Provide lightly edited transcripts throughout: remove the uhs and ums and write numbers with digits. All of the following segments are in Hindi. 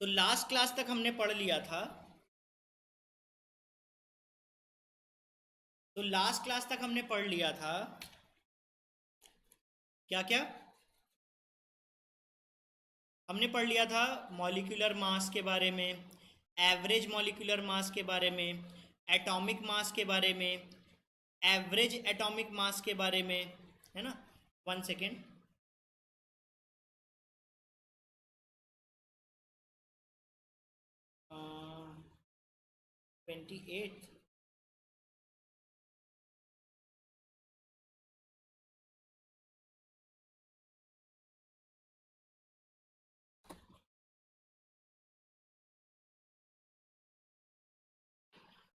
तो लास्ट क्लास तक हमने पढ़ लिया था। क्या क्या हमने पढ़ लिया था? मॉलिक्यूलर मास के बारे में, एवरेज मॉलिक्यूलर मास के बारे में, एटॉमिक मास के बारे में, एवरेज एटॉमिक मास के बारे में, है ना। 1 सेकेंड। 28।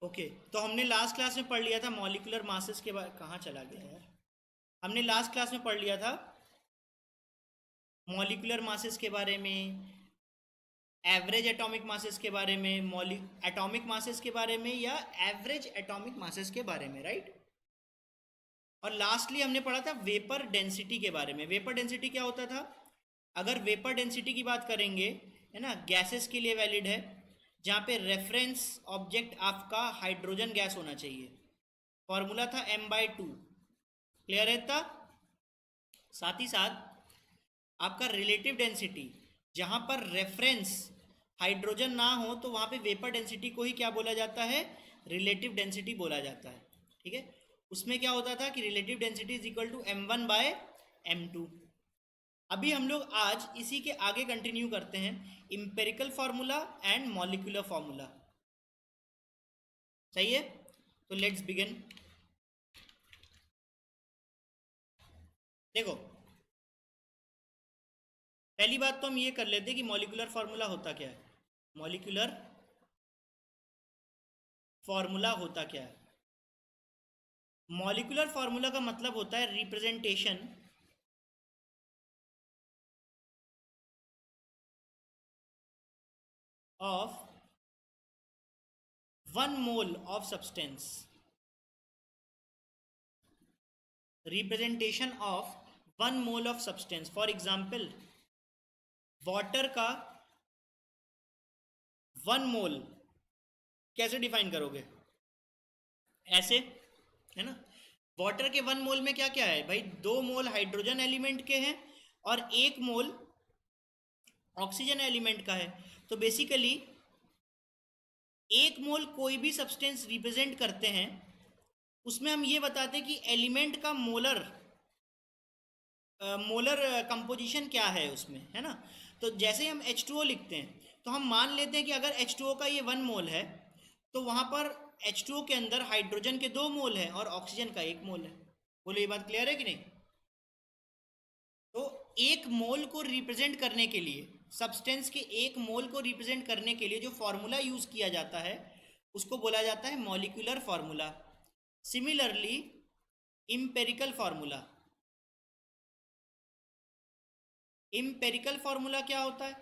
ओके, तो हमने लास्ट क्लास में पढ़ लिया था मॉलिक्यूलर मासेस के बारे। कहाँ चला गया यार? हमने लास्ट क्लास में पढ़ लिया था मॉलिक्यूलर मासेस के बारे में, एवरेज एटॉमिक मासेस के बारे में, एटॉमिक मासेस के बारे में या एवरेज एटॉमिक मासेस के बारे में, राइट। और लास्टली हमने पढ़ा था वेपर डेंसिटी के बारे में। वेपर डेंसिटी क्या होता था? अगर वेपर डेंसिटी की बात करेंगे, है ना, गैसेस के लिए वैलिड है, जहाँ पे रेफरेंस ऑब्जेक्ट आपका हाइड्रोजन गैस होना चाहिए। फॉर्मूला था m/2। क्लियर है था? साथ ही साथ आपका रिलेटिव डेंसिटी, जहाँ पर रेफरेंस हाइड्रोजन ना हो तो वहाँ पे वेपर डेंसिटी को ही क्या बोला जाता है? रिलेटिव डेंसिटी बोला जाता है। ठीक है, उसमें क्या होता था कि relative density is equal to m1/m2। अभी हम लोग आज इसी के आगे कंटिन्यू करते हैं, empirical formula and molecular formula. सही है, तो लेट्स बिगिन। देखो, पहली बात तो हम ये कर लेते हैं कि मॉलिक्यूलर फार्मूला होता क्या है। मॉलिक्यूलर फार्मूला होता क्या है? मॉलिक्यूलर फार्मूला का मतलब होता है representation of 1 mole of substance. Representation of 1 mole of substance. For example, water का 1 मोल कैसे डिफाइन करोगे? ऐसे, है ना। वाटर के 1 मोल में क्या क्या है भाई? 2 मोल हाइड्रोजन एलिमेंट के हैं और 1 मोल ऑक्सीजन एलिमेंट का है। तो बेसिकली 1 मोल कोई भी सब्सटेंस रिप्रेजेंट करते हैं, उसमें हम ये बताते हैं कि एलिमेंट का मोलर मोलर कंपोजिशन क्या है उसमें, है ना। तो जैसे हम H2O लिखते हैं, तो हम मान लेते हैं कि अगर H2O का ये 1 मोल है, तो वहाँ पर H2O के अंदर हाइड्रोजन के 2 मोल है और ऑक्सीजन का 1 मोल है। बोलो, ये बात क्लियर है कि नहीं? तो 1 मोल को रिप्रेजेंट करने के लिए, सब्सटेंस के 1 मोल को रिप्रेजेंट करने के लिए जो फॉर्मूला यूज किया जाता है, उसको बोला जाता है molecular formula. Similarly empirical formula. Empirical formula क्या होता है?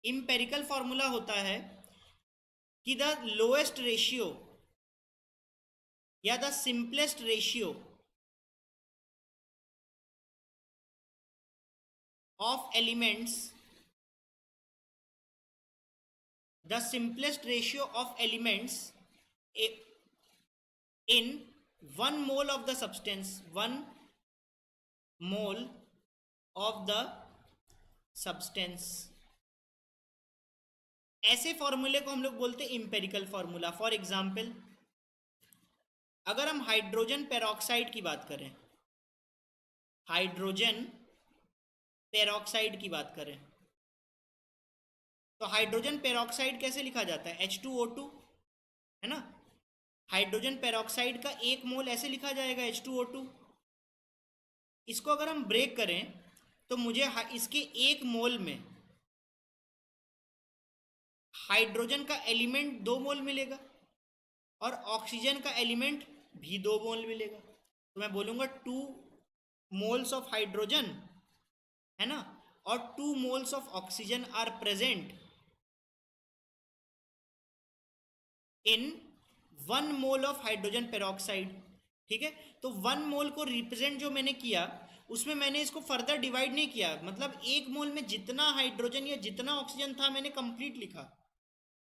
इम्पेरिकल फार्मूला होता है कि द लोएस्ट रेशियो या the simplest ratio of elements, the simplest ratio of elements in 1 mole of the substance, 1 mole of the substance। ऐसे फॉर्मूले को हम लोग बोलते हैं इंपेरिकल फार्मूला। फॉर एग्जाम्पल, अगर हम हाइड्रोजन पेरोक्साइड की बात करें, हाइड्रोजन पेरोक्साइड की बात करें, तो हाइड्रोजन पेरोक्साइड कैसे लिखा जाता है? H2O2, है ना। हाइड्रोजन पेरोक्साइड का 1 मोल ऐसे लिखा जाएगा, H2O2। इसको अगर हम ब्रेक करें तो मुझे इसके 1 मोल में हाइड्रोजन का एलिमेंट 2 मोल मिलेगा और ऑक्सीजन का एलिमेंट भी 2 मोल मिलेगा। तो मैं बोलूँगा 2 मोल्स ऑफ हाइड्रोजन, है ना, और 2 moles of oxygen are present in 1 mole of hydrogen peroxide. ठीक है, तो 1 मोल को रिप्रेजेंट जो मैंने किया, उसमें मैंने इसको फर्दर डिवाइड नहीं किया, मतलब एक मोल में जितना हाइड्रोजन या जितना ऑक्सीजन था मैंने कंप्लीट लिखा,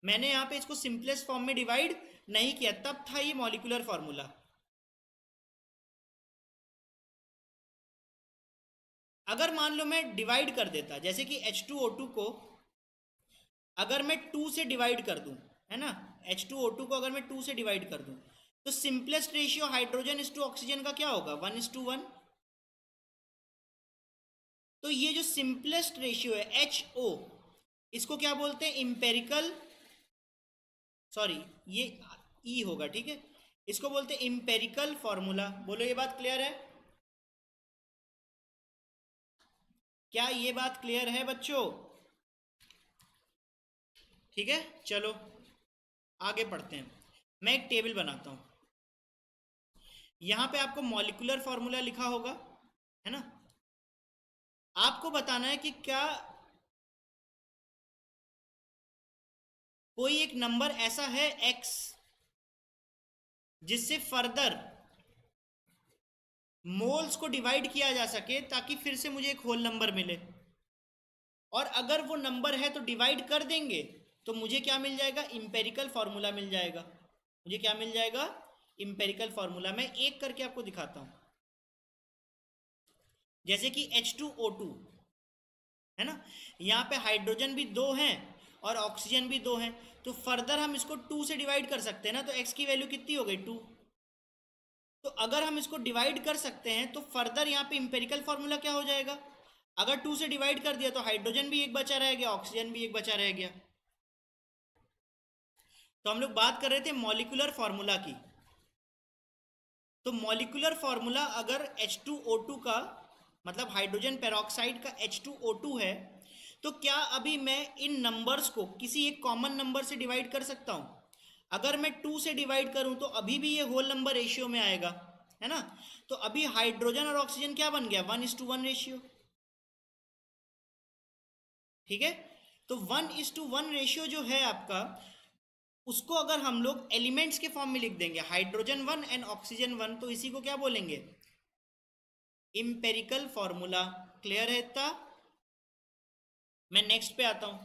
मैंने यहाँ पे इसको सिंपलेस्ट फॉर्म में डिवाइड नहीं किया, तब था ये मॉलिक्यूलर फॉर्मूला। अगर मान लो मैं डिवाइड कर देता, जैसे कि H2O2 को अगर मैं 2 से डिवाइड कर दूं, है ना, H2O2 को अगर मैं 2 से डिवाइड कर दूं, तो simplest ratio hydrogen is to oxygen का क्या होगा, 1:1। तो ये जो सिंपलेस्ट रेशियो है HO, इसको क्या बोलते हैं, इंपेरिकल, सॉरी ये E होगा, ठीक है, इसको बोलते हैं इंपेरिकल फॉर्मूला। बोलो ये बात क्लियर है, क्या ये बात क्लियर है बच्चों? ठीक है, चलो आगे पढ़ते हैं। मैं एक टेबल बनाता हूं, यहां पे आपको मॉलिक्यूलर फॉर्मूला लिखा होगा, है ना, आपको बताना है कि क्या कोई एक नंबर ऐसा है x जिससे फर्दर मोल्स को डिवाइड किया जा सके ताकि फिर से मुझे एक होल नंबर मिले, और अगर वो नंबर है तो डिवाइड कर देंगे तो मुझे क्या मिल जाएगा, इंपेरिकल फॉर्मूला मिल जाएगा। मुझे क्या मिल जाएगा, इंपेरिकल फॉर्मूला। मैं एक करके आपको दिखाता हूं, जैसे कि H2O2 है ना, यहाँ पे हाइड्रोजन भी 2 हैं और ऑक्सीजन भी 2 हैं, तो फर्दर हम इसको 2 से डिवाइड कर सकते हैं ना, तो x की वैल्यू कितनी हो गई, 2। तो अगर हम इसको डिवाइड कर सकते हैं तो फर्दर यहाँ पे इंपेरिकल फॉर्मूला क्या हो जाएगा, अगर 2 से डिवाइड कर दिया तो हाइड्रोजन भी एक बचा रह गया, ऑक्सीजन भी एक बचा रह गया। तो हम लोग बात कर रहे थे मॉलिक्यूलर फॉर्मूला की, तो मॉलिक्यूलर फॉर्मूला अगर H2O2 का मतलब हाइड्रोजन पेरोक्साइड का H2O2 है, तो क्या अभी मैं इन नंबर्स को किसी एक कॉमन नंबर से डिवाइड कर सकता हूं? अगर मैं 2 से डिवाइड करूं तो अभी भी ये होल नंबर रेशियो में आएगा, है ना। तो अभी हाइड्रोजन और ऑक्सीजन क्या बन गया, 1:1 रेशियो, ठीक है। तो 1:1 रेशियो जो है आपका, उसको अगर हम लोग एलिमेंट्स के फॉर्म में लिख देंगे, हाइड्रोजन 1 एंड ऑक्सीजन 1, तो इसी को क्या बोलेंगे, इंपेरिकल फॉर्मूला। क्लियर है इतना? मैं नेक्स्ट पे आता हूं।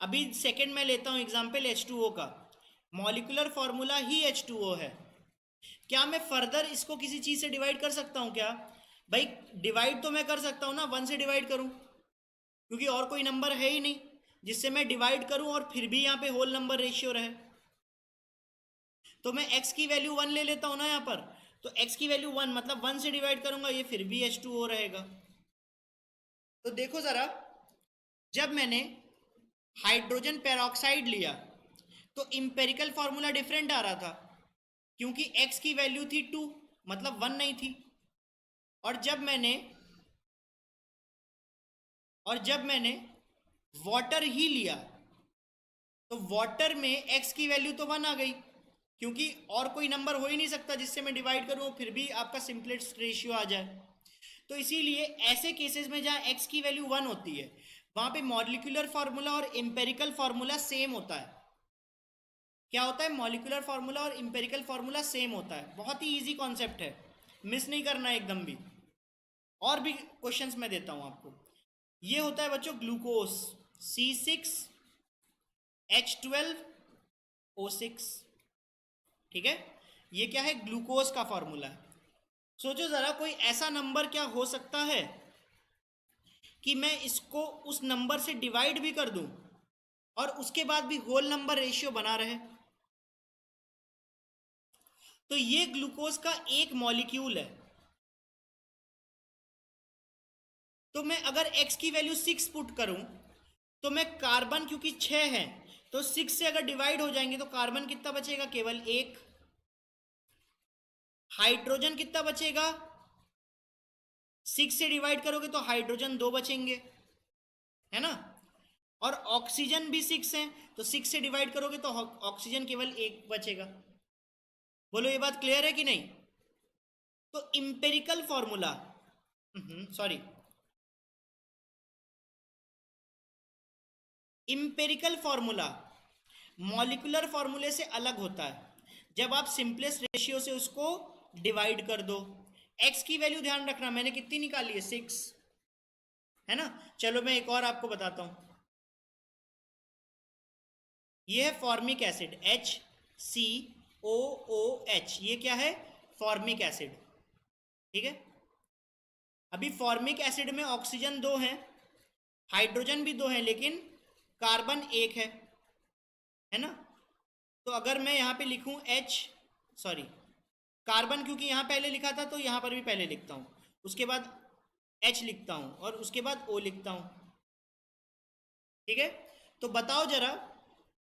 अभी सेकंड में लेता हूं एग्जांपल H2O का, मॉलिक्यूलर फॉर्मूला ही H2O है, क्या मैं फर्दर इसको किसी चीज से डिवाइड कर सकता हूं क्या? भाई डिवाइड तो मैं कर सकता हूं ना, 1 से डिवाइड करूं, क्योंकि और कोई नंबर है ही नहीं जिससे मैं डिवाइड करूं और फिर भी यहां पे होल नंबर रेशियो रहे। तो मैं x की वैल्यू 1 ले लेता हूं ना यहाँ पर, तो x की वैल्यू 1 मतलब 1 से डिवाइड करूंगा, ये फिर भी H2O रहेगा। तो देखो जरा, जब मैंने हाइड्रोजन पेरोक्साइड लिया तो इंपेरिकल फॉर्मूला डिफरेंट आ रहा था, क्योंकि x की वैल्यू थी 2, मतलब 1 नहीं थी। और जब मैंने वाटर ही लिया तो वाटर में x की वैल्यू तो 1 आ गई, क्योंकि और कोई नंबर हो ही नहीं सकता जिससे मैं डिवाइड करूं फिर भी आपका सिंपलेस्ट रेशियो आ जाए। तो इसीलिए ऐसे केसेस में जहां x की वैल्यू 1 होती है, वहां पे मॉलिक्यूलर फॉर्मूला और इंपेरिकल फॉर्मूला सेम होता है। क्या होता है, मॉलिक्यूलर फॉर्मूला और इंपेरिकल फॉर्मूला सेम होता है। बहुत ही इजी कॉन्सेप्ट है, मिस नहीं करना है एकदम भी। और भी क्वेश्चंस मैं देता हूं आपको। ये होता है बच्चों ग्लूकोज, C6H12O6, ठीक है, ये क्या है, ग्लूकोज का फॉर्मूला है। सोचो जरा, कोई ऐसा नंबर क्या हो सकता है कि मैं इसको उस नंबर से डिवाइड भी कर दूं और उसके बाद भी होल नंबर रेशियो बना रहे? तो ये ग्लूकोज का एक मॉलिक्यूल है। तो मैं अगर x की वैल्यू 6 पुट करूं तो मैं कार्बन, क्योंकि 6 है तो 6 से अगर डिवाइड हो जाएंगे तो कार्बन कितना बचेगा, केवल 1। हाइड्रोजन कितना बचेगा, 6 से डिवाइड करोगे तो हाइड्रोजन 2 बचेंगे, है ना। और ऑक्सीजन भी 6 है तो 6 से डिवाइड करोगे तो ऑक्सीजन केवल 1 बचेगा। बोलो ये बात क्लियर है कि नहीं? तो empirical formula, sorry, empirical formula molecular फॉर्मूले से अलग होता है। जब आप सिंपलेस्ट रेशियो से उसको डिवाइड कर दो, एक्स की वैल्यू ध्यान रखना, मैंने कितनी निकाली है 6, है ना। चलो मैं एक और आपको बताता हूं, ये है फॉर्मिक एसिड HCOOH, ये क्या है, फॉर्मिक एसिड, ठीक है। अभी फॉर्मिक एसिड में ऑक्सीजन 2 है, हाइड्रोजन भी 2 है, लेकिन कार्बन 1 है ना। तो अगर मैं यहाँ पे लिखूं कार्बन, क्योंकि यहाँ पहले लिखा था तो यहाँ पर भी पहले लिखता हूँ, उसके बाद H लिखता हूँ और उसके बाद O लिखता हूँ, ठीक है। तो बताओ जरा,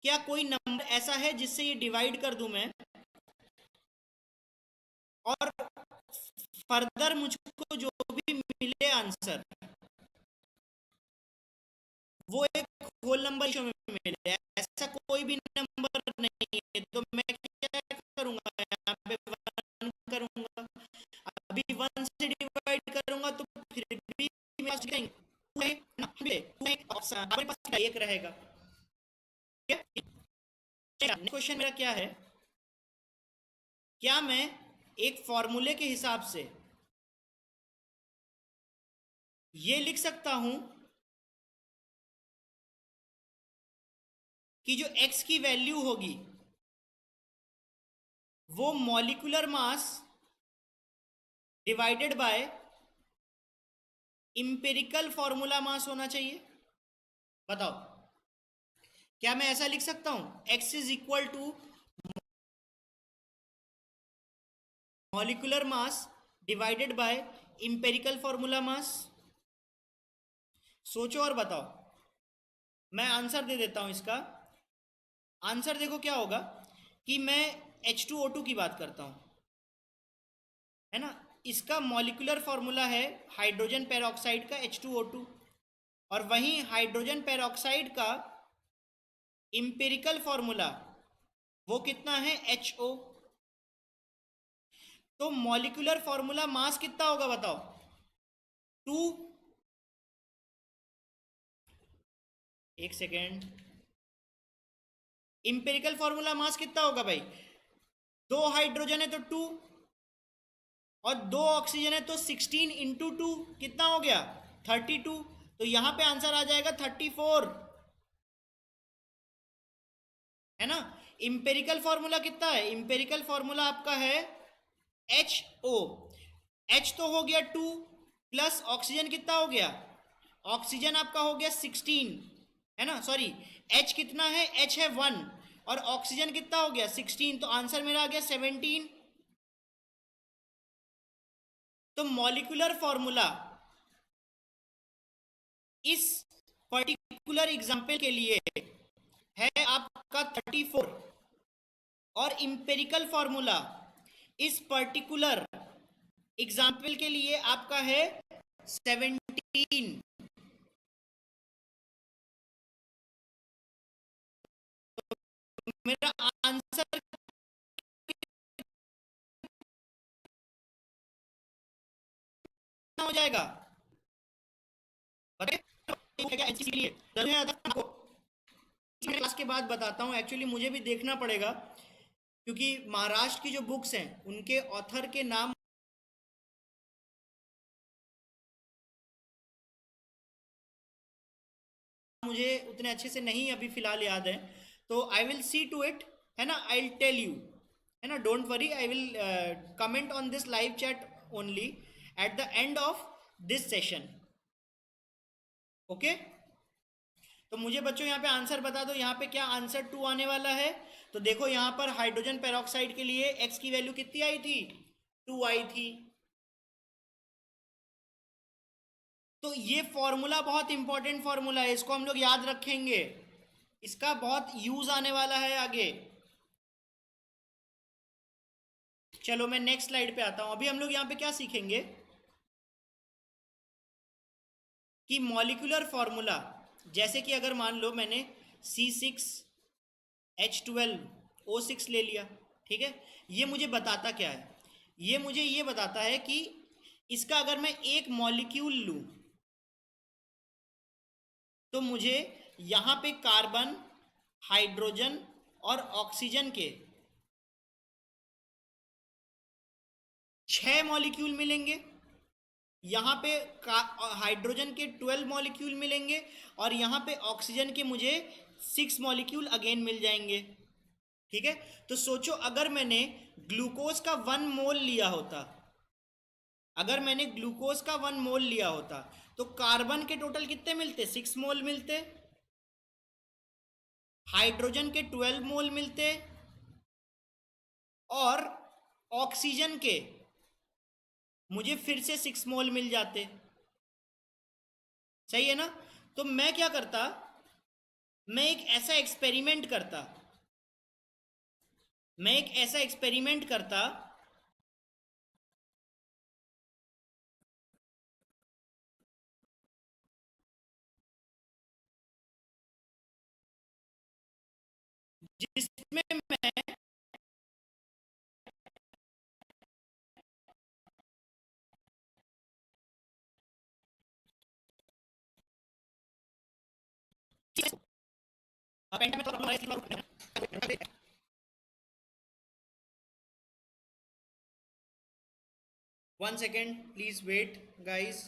क्या कोई नंबर ऐसा है जिससे ये डिवाइड कर दूं मैं और फर्दर मुझको जो भी मिले आंसर वो एक होल नंबर रेशियो में मिले, ऐसा कोई भी नंबर नहीं है। तो मैं क्या करूंगा, यहाँ पे 1 करूंगा, अभी 1 से डिवाइड करूंगा तो फिर भी मेरे पास एक रहेगा। नेक्स्ट क्वेश्चन मेरा क्या है, क्या मैं एक फॉर्मूले के हिसाब से ये लिख सकता हूं कि जो x की वैल्यू होगी वो molecular mass divided by empirical formula मास होना चाहिए। बताओ, क्या मैं ऐसा लिख सकता हूं, x is equal to molecular mass divided by empirical formula mass? सोचो और बताओ। मैं आंसर दे देता हूं इसका। आंसर देखो क्या होगा कि मैं H2O2 की बात करता हूं, है ना। इसका मॉलिक्यूलर फॉर्मूला है हाइड्रोजन पेरोक्साइड का H2O2, और वहीं हाइड्रोजन पेरोक्साइड का इंपेरिकल फॉर्मूला वो कितना है, HO। तो मॉलिक्यूलर फॉर्मूला मास कितना होगा बताओ, 2, एक सेकेंड, इंपेरिकल फॉर्मूला मास कितना होगा भाई, 2 हाइड्रोजन है तो 2 और 2 ऑक्सीजन है तो 16 इंटू 2 कितना हो गया, 32। तो यहां पे आंसर आ जाएगा 34, है ना। इंपेरिकल फॉर्मूला कितना है, इंपेरिकल फॉर्मूला आपका है HO, H तो हो गया 2 प्लस ऑक्सीजन कितना हो गया, ऑक्सीजन आपका हो गया 16, है ना, सॉरी, H कितना है, H है 1 और ऑक्सीजन कितना हो गया 16, तो आंसर मेरा आ गया 17। तो मॉलिक्यूलर फॉर्मूला इस पर्टिकुलर एग्जाम्पल के लिए है आपका 34 और इंपेरिकल फॉर्मूला इस पर्टिकुलर एग्जाम्पल के लिए आपका है 17। मेरा आंसर कितना हो जाएगा, क्लास के बाद बताता हूँ, एक्चुअली मुझे भी देखना पड़ेगा क्योंकि महाराष्ट्र की जो बुक्स हैं उनके ऑथर के नाम मुझे उतने अच्छे से नहीं अभी फिलहाल याद है, तो I will see to it, है ना, आई विल टेल यू, है ना, don't worry, I will comment on this live chat only at the end of this session, okay. तो मुझे बच्चों यहाँ पे आंसर बता दो, यहाँ पे क्या आंसर 2 आने वाला है। तो देखो यहाँ पर हाइड्रोजन पेरोक्साइड के लिए x की वैल्यू कितनी आई थी, 2 आई थी। तो ये फॉर्मूला बहुत इंपॉर्टेंट फॉर्मूला है, इसको हम लोग याद रखेंगे, इसका बहुत यूज आने वाला है आगे। चलो मैं नेक्स्ट स्लाइड पे आता हूं। अभी हम लोग यहाँ पे क्या सीखेंगे कि मॉलिक्यूलर फॉर्मूला, जैसे कि अगर मान लो मैंने C6H12O6 ले लिया, ठीक है, ये मुझे बताता क्या है, ये मुझे ये बताता है कि इसका अगर मैं एक मॉलिक्यूल लूं तो मुझे यहां पे कार्बन, हाइड्रोजन और ऑक्सीजन के 6 मॉलिक्यूल मिलेंगे, यहाँ पे हाइड्रोजन के 12 मॉलिक्यूल मिलेंगे, और यहाँ पे ऑक्सीजन के मुझे 6 मॉलिक्यूल अगेन मिल जाएंगे। ठीक है, तो सोचो अगर मैंने ग्लूकोज का 1 मोल लिया होता, अगर मैंने ग्लूकोज का 1 मोल लिया होता तो कार्बन के टोटल कितने मिलते? 6 मोल मिलते, हाइड्रोजन के 12 मोल मिलते, और ऑक्सीजन के मुझे फिर से 6 मोल मिल जाते। सही है ना? तो मैं क्या करता, मैं एक ऐसा एक्सपेरिमेंट करता, मैं एक ऐसा एक्सपेरिमेंट करता जिसमें मैं 1 second, please wait guys.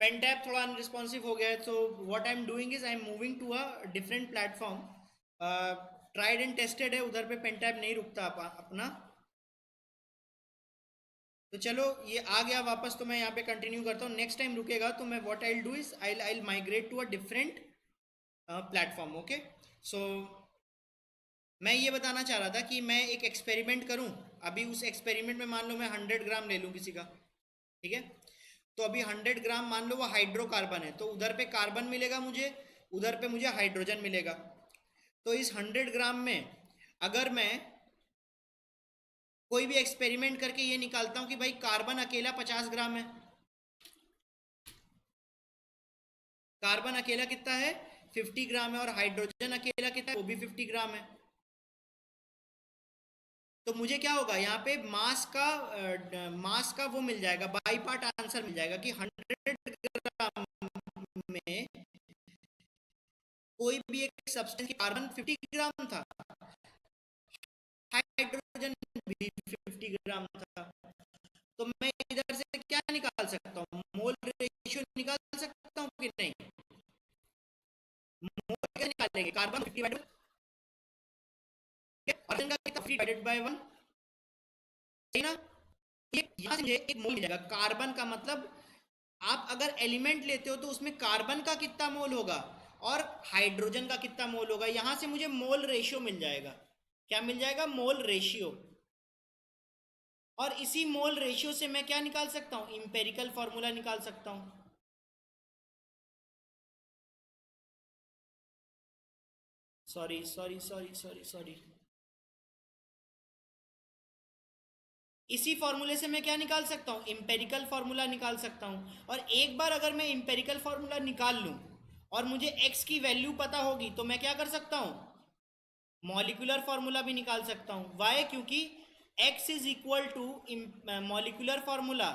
Pen tab थोड़ा अनरिस्पॉन्सिव हो गया है, तो what I am doing is I am moving to a different platform. Tried and tested है, उधर पे पेन टैप नहीं रुकता अपना। तो चलो ये आ गया वापस, तो मैं यहाँ पे कंटिन्यू करता हूँ। नेक्स्ट टाइम रुकेगा तो मैं what I do is I migrate to a different platform. Okay, so मैं ये बताना चाह रहा था कि मैं एक एक्सपेरिमेंट करूं। अभी उस एक्सपेरिमेंट में मान लो मैं 100 ग्राम ले लूं किसी का, ठीक है? तो अभी 100 ग्राम मान लो वो हाइड्रोकार्बन है, तो उधर पे कार्बन मिलेगा मुझे, उधर पे मुझे हाइड्रोजन मिलेगा। तो इस 100 ग्राम में अगर मैं कोई भी एक्सपेरिमेंट करके ये निकालता हूँ कि भाई कार्बन अकेला 50 ग्राम है, कार्बन अकेला कितना है? 50 ग्राम है, और हाइड्रोजन अकेला कितना है? वो भी 50 ग्राम है। तो मुझे क्या होगा यहाँ पे मास का वो मिल जाएगा, बाई पार्ट आंसर मिल जाएगा कि 100 ग्राम में कोई भी एक सब्सटेंस की कार्बन 50 ग्राम था, हाइड्रोजन भी 50 ग्राम था। तो मैं इधर से क्या निकाल सकता हूँ? मोल रेशियो निकाल सकता हूँ कि नहीं? मोल कैसे निकालेंगे? कार्बन 50 ऑक्सीजन का कितना? 50/1, सही ना? ये यहाँ से मुझे एक मोल मिल जाएगा। कार्बन का मतलब आप अगर एलिमेंट लेते हो तो उसमें कार्बन का कितना मोल होगा और हाइड्रोजन का कितना मोल होगा, यहां से मुझे मोल रेशियो मिल जाएगा। क्या मिल जाएगा? Mole ratio. और इसी मोल रेशियो से मैं क्या निकाल सकता हूं? इंपेरिकल फॉर्मूला निकाल सकता हूं। Sorry sorry sorry sorry sorry, इसी फॉर्मूले से मैं क्या निकाल सकता हूँ? इंपेरिकल फार्मूला निकाल सकता हूँ। और एक बार अगर मैं इंपेरिकल फार्मूला निकाल लूँ और मुझे x की वैल्यू पता होगी तो मैं क्या कर सकता हूँ? मॉलिक्यूलर फार्मूला भी निकाल सकता हूँ। वाई? क्योंकि x is equal to molecular formula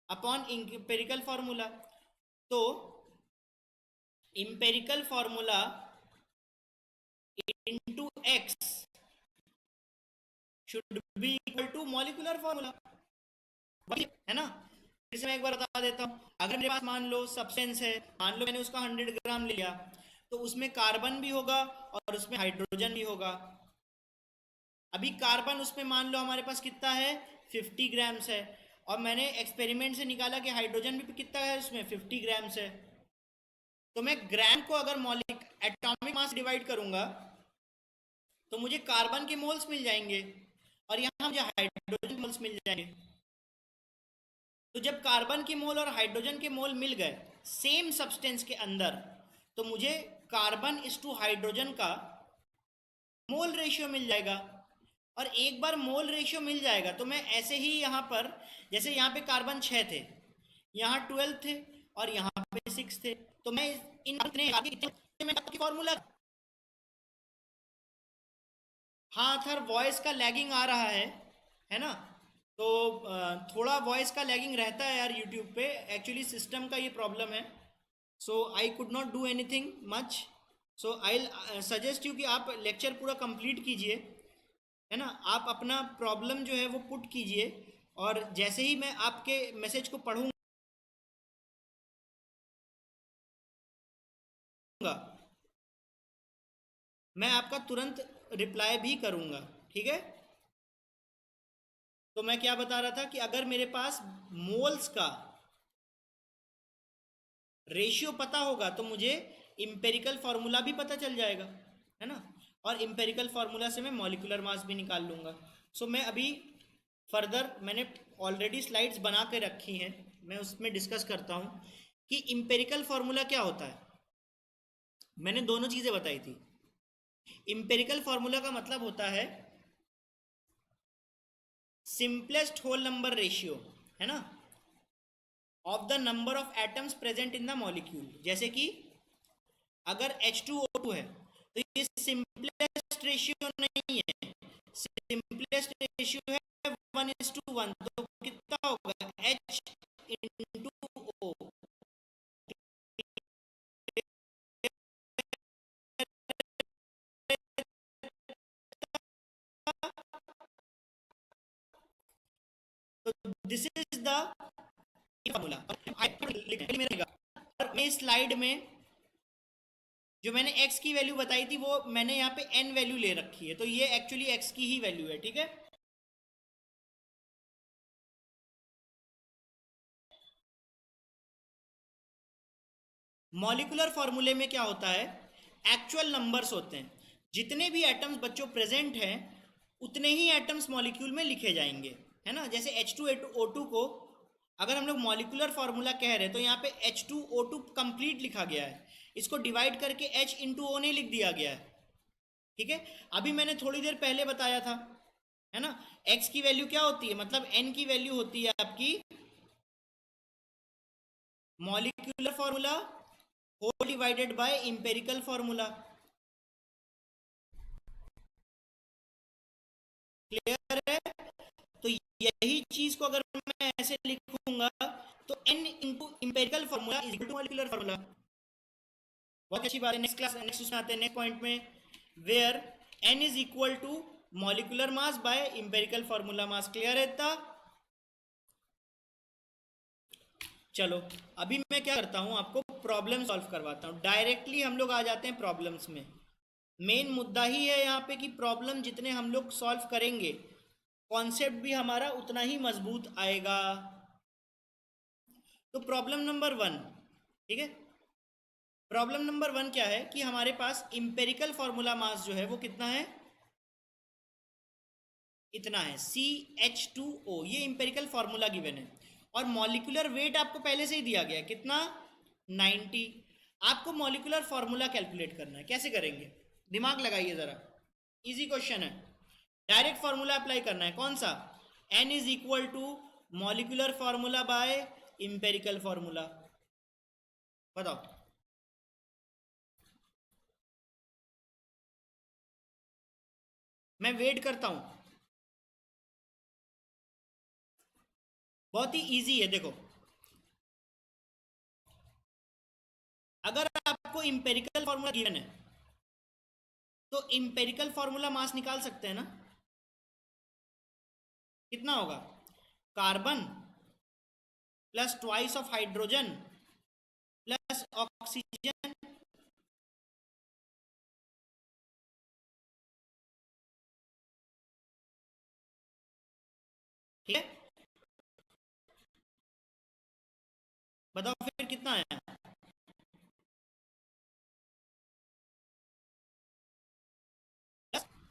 upon empirical formula. तो empirical formula into x should be equal to molecular formula, है ना? फिर से मैं एक बार बता देता हूँ। अगर मेरे पास मान लो सब्सटेंस है, मान लो मैंने उसका 100 ग्राम लिया, तो उसमें कार्बन भी होगा और उसमें हाइड्रोजन भी होगा। अभी कार्बन उसमें मान लो हमारे पास कितना है? 50 ग्राम्स है, और मैंने एक्सपेरिमेंट से निकाला कि हाइड्रोजन भी कितना है उसमें? 50 ग्राम्स है। तो मैं ग्राम को अगर मॉलिक एटॉमिक मास डिवाइड करूंगा तो मुझे कार्बन के मोल्स मिल जाएंगे, और यहाँ मुझे हाइड्रोजन मोल्स मिल जाएंगे। तो जब कार्बन के मोल और हाइड्रोजन के मोल मिल गए सेम सब्सटेंस के अंदर, तो मुझे कार्बन इस टू हाइड्रोजन का मोल रेशियो मिल जाएगा। और एक बार मोल रेशियो मिल जाएगा तो मैं ऐसे ही यहाँ पर, जैसे यहाँ पे कार्बन 6 थे, यहाँ 12 थे, और यहाँ पे 6 थे, तो मैं इन फॉर्मूला। हाँ सर, वॉइस का लैगिंग आ रहा है ना? तो थोड़ा वॉइस का लैगिंग रहता है यार यूट्यूब पे, एक्चुअली सिस्टम का ये प्रॉब्लम है। So I could not do anything much. So I suggest you कि आप लेक्चर पूरा कंप्लीट कीजिए, है ना। आप अपना प्रॉब्लम जो है वो पुट कीजिए, और जैसे ही मैं आपके मैसेज को पढ़ूंगा मैं आपका तुरंत रिप्लाई भी करूंगा, ठीक है। तो मैं क्या बता रहा था कि अगर मेरे पास मोल्स का रेशियो पता होगा तो मुझे इम्पेरिकल फार्मूला भी पता चल जाएगा, है ना। और इम्पेरिकल फार्मूला से मैं मॉलिक्यूलर मास भी निकाल लूंगा। सो मैं अभी फर्दर, मैंने ऑलरेडी स्लाइड्स बना के रखी हैं, मैं उसमें डिस्कस करता हूँ कि इम्पेरिकल फार्मूला क्या होता है। मैंने दोनों चीज़ें बताई थी। इम्पेरिकल फार्मूला का मतलब होता है सिंपलेस्ट होल नंबर रेशियो, है ना, of the number of atoms present in the molecule. जैसे कि अगर H2O2 है तो ये सिंपलेस्ट रेशियो नहीं है, सिंपलेस्ट रेशियो है 1:1। तो कितना होगा H इंटू O। तो दिस इज द फॉर्मूला। मैं इस स्लाइड में जो मैंने x की वैल्यू बताई थी वो मैंने यहाँ पे n वैल्यू ले रखी है, तो ये एक्चुअली x की ही वैल्यू है, ठीक है। मॉलिक्यूलर फॉर्मूले में क्या होता है, एक्चुअल नंबर्स होते हैं। जितने भी एटम्स बच्चों प्रेजेंट हैं उतने ही एटम्स मॉलिक्यूल में लिखे जाएंगे, है ना। जैसे H2O2 को अगर हम लोग मॉलिक्यूलर फार्मूला कह रहे हैं तो यहाँ पे H2O2 कंप्लीट लिखा गया है, इसको डिवाइड करके H इंटू O नहीं लिख दिया गया है, ठीक है। अभी मैंने थोड़ी देर पहले बताया था, है ना, x की वैल्यू क्या होती है, मतलब n की वैल्यू होती है आपकी molecular formula whole divided by empirical formula. Clear है। तो यही चीज को अगर मैं ऐसे लिखूंगा तो n into empirical formula is equal to molecular formula. बहुत अच्छी बात है। नेक्स्ट क्लास, नेक्स्ट उसमें आते हैं, नेक्स्ट पॉइंट में, where n is equal to molecular mass by empirical formula mass. Clear है इतना। चलो अभी मैं क्या करता हूं, आपको प्रॉब्लम सॉल्व करवाता हूं। डायरेक्टली हम लोग आ जाते हैं प्रॉब्लम्स में। मेन मुद्दा ही है यहाँ पे कि प्रॉब्लम जितने हम लोग सॉल्व करेंगे कॉन्सेप्ट भी हमारा उतना ही मजबूत आएगा। तो प्रॉब्लम नंबर 1, ठीक है। प्रॉब्लम नंबर 1 क्या है कि हमारे पास इंपेरिकल फार्मूला मास जो है वो कितना है, इतना है CH2O। ये इंपेरिकल फार्मूला गिवन है और मॉलिक्यूलर वेट आपको पहले से ही दिया गया है, कितना 90। आपको मॉलिक्यूलर फार्मूला कैलकुलेट करना है, कैसे करेंगे, दिमाग लगाइए जरा, इजी क्वेश्चन है। डायरेक्ट फार्मूला अप्लाई करना है, कौन सा, n is equal to molecular formula by empirical formula. बताओ। मैं वेट करता हूं, बहुत ही इजी है। देखो अगर आपको इंपेरिकल फार्मूला गिवन है तो इंपेरिकल फार्मूला मास निकाल सकते हैं ना। कितना होगा, carbon plus twice of hydrogen plus oxygen, ठीक है। बताओ फिर कितना है,